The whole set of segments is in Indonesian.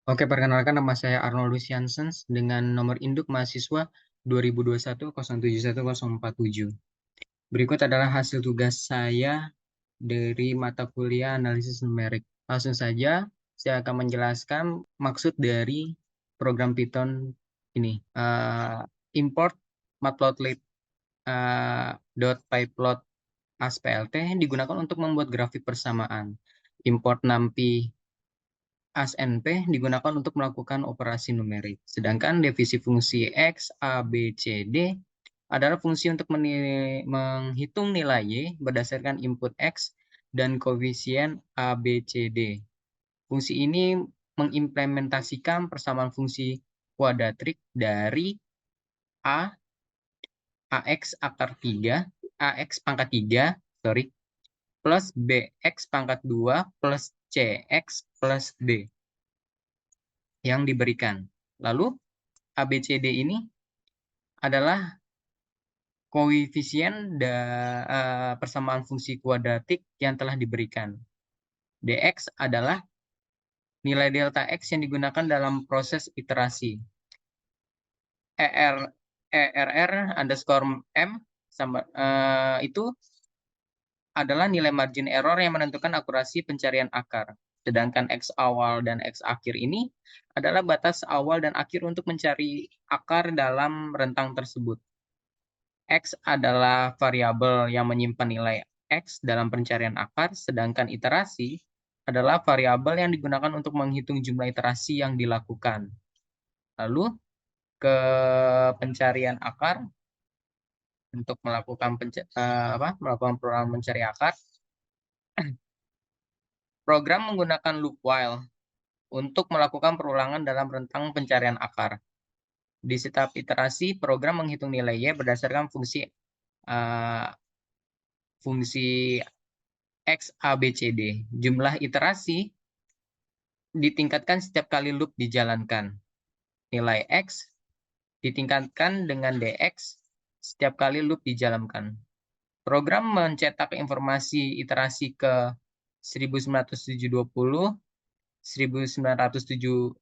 Oke, perkenalkan nama saya Arnoldus Janssens dengan nomor induk mahasiswa 2021071047. Berikut adalah hasil tugas saya dari mata kuliah analisis numerik. Langsung saja, saya akan menjelaskan maksud dari program Python ini. Import matplotlib .pyplot ASPLT digunakan untuk membuat grafik persamaan. Import NumPy ASNP digunakan untuk melakukan operasi numerik. Sedangkan divisi fungsi X, A, B, C, D adalah fungsi untuk menghitung nilai Y berdasarkan input X dan koefisien A, B, C, D. Fungsi ini mengimplementasikan persamaan fungsi kuadratrik dari A, AX akar 3, AX pangkat 3, sorry, plus BX pangkat 2 plus CX plus D yang diberikan. Lalu ABCD ini adalah koefisien persamaan fungsi kuadratik yang telah diberikan. DX adalah nilai delta X yang digunakan dalam proses iterasi. ERR underscore M sama, itu adalah nilai margin error yang menentukan akurasi pencarian akar. Sedangkan X awal dan X akhir ini adalah batas awal dan akhir untuk mencari akar dalam rentang tersebut. X adalah variabel yang menyimpan nilai X dalam pencarian akar, sedangkan iterasi adalah variabel yang digunakan untuk menghitung jumlah iterasi yang dilakukan. Lalu ke pencarian akar, untuk melakukan melakukan program mencari akar, program menggunakan loop while untuk melakukan perulangan dalam rentang pencarian akar. Di setiap iterasi, program menghitung nilai Y berdasarkan uh, fungsi X, A, B, C, D. Jumlah iterasi ditingkatkan setiap kali loop dijalankan. Nilai X ditingkatkan dengan DX setiap kali loop dijalankan. Program mencetak informasi iterasi ke 1920, 19.721,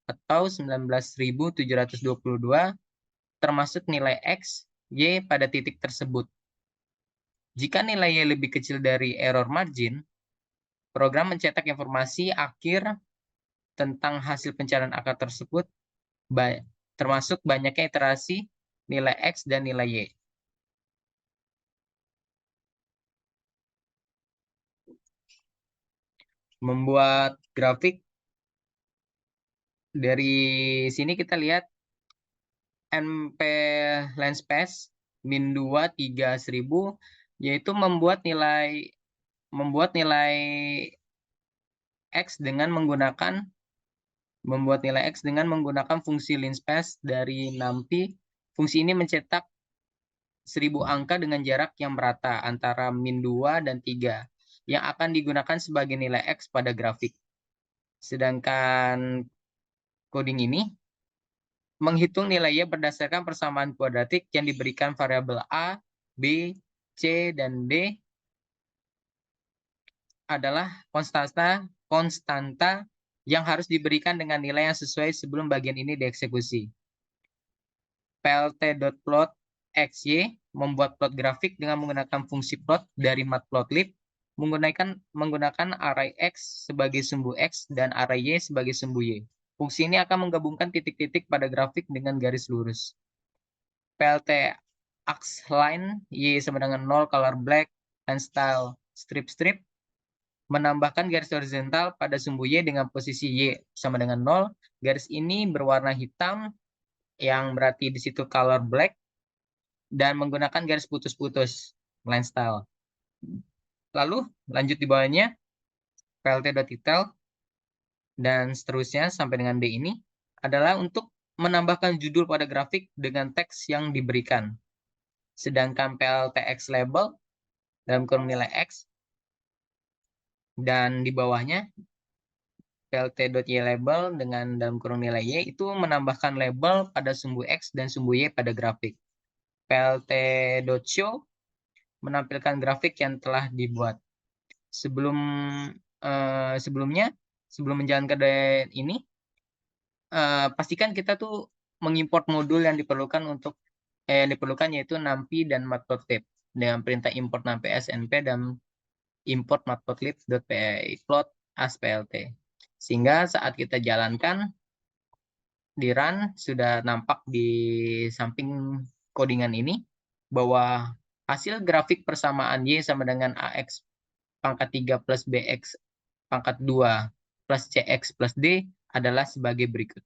atau 19.722, termasuk nilai X, Y pada titik tersebut. Jika nilai Y lebih kecil dari error margin, program mencetak informasi akhir tentang hasil pencarian akar tersebut, termasuk banyaknya iterasi, nilai X, dan nilai Y. Membuat grafik, dari sini kita lihat NP line space min 2, 3, 1000, yaitu membuat nilai X dengan menggunakan fungsi linspace dari NumPy. Fungsi ini mencetak 1000 angka dengan jarak yang merata antara min 2 dan 3 yang akan digunakan sebagai nilai X pada grafik. Sedangkan coding ini menghitung nilai Y berdasarkan persamaan kuadratik yang diberikan variabel A, B, C, dan D adalah konstanta yang harus diberikan dengan nilai yang sesuai sebelum bagian ini dieksekusi. plt.plot xy membuat plot grafik dengan menggunakan fungsi plot dari matplotlib menggunakan array X sebagai sumbu X dan array Y sebagai sumbu Y. Fungsi ini akan menggabungkan titik-titik pada grafik dengan garis lurus. plt axline Y sama dengan 0 color black and style strip menambahkan garis horizontal pada sumbu Y dengan posisi Y sama dengan 0. Garis ini berwarna hitam yang berarti di situ color black dan menggunakan garis putus-putus line style. Lalu lanjut di bawahnya plt.title dan seterusnya sampai dengan D ini adalah untuk menambahkan judul pada grafik dengan teks yang diberikan. Sedangkan pltx label dalam kurung nilai X dan di bawahnya plt.y label dengan dalam kurung nilai Y itu menambahkan label pada sumbu X dan sumbu Y pada grafik. plt.show menampilkan grafik yang telah dibuat. Sebelum menjalankan ini, pastikan kita tuh mengimport modul yang diperlukan yaitu numpy dan matplotlib dengan perintah import numpy snp dan import matplotlib.py plot as plt. Sehingga saat kita jalankan di run sudah nampak di samping codingan ini bahwa hasil grafik persamaan Y sama dengan AX pangkat 3 plus BX pangkat 2 plus CX plus D adalah sebagai berikut.